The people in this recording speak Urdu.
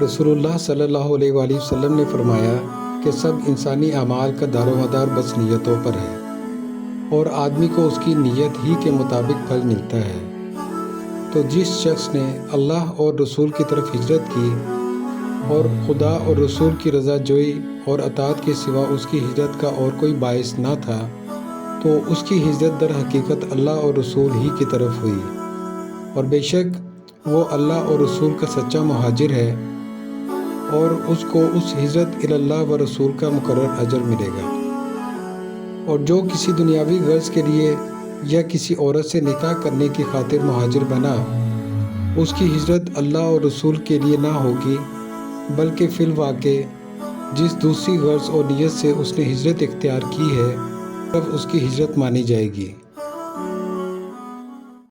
رسول اللہ صلی اللہ علیہ وآلہ وسلم نے فرمایا کہ سب انسانی اعمال کا دار و مدار بس نیتوں پر ہے، اور آدمی کو اس کی نیت ہی کے مطابق پھل ملتا ہے۔ تو جس شخص نے اللہ اور رسول کی طرف ہجرت کی اور خدا اور رسول کی رضا جوئی اور اطاعت کے سوا اس کی ہجرت کا اور کوئی باعث نہ تھا، تو اس کی ہجرت در حقیقت اللہ اور رسول ہی کی طرف ہوئی، اور بے شک وہ اللہ اور رسول کا سچا مہاجر ہے، اور اس کو اس ہجرت اللہ و رسول کا مقرر اجر ملے گا۔ اور جو کسی دنیاوی غرض کے لیے یا کسی عورت سے نکاح کرنے کی خاطر مہاجر بنا، اس کی ہجرت اللہ اور رسول کے لیے نہ ہوگی، بلکہ فی الواقع جس دوسری غرض اور نیت سے اس نے ہجرت اختیار کی ہے، تب اس کی ہجرت مانی جائے گی۔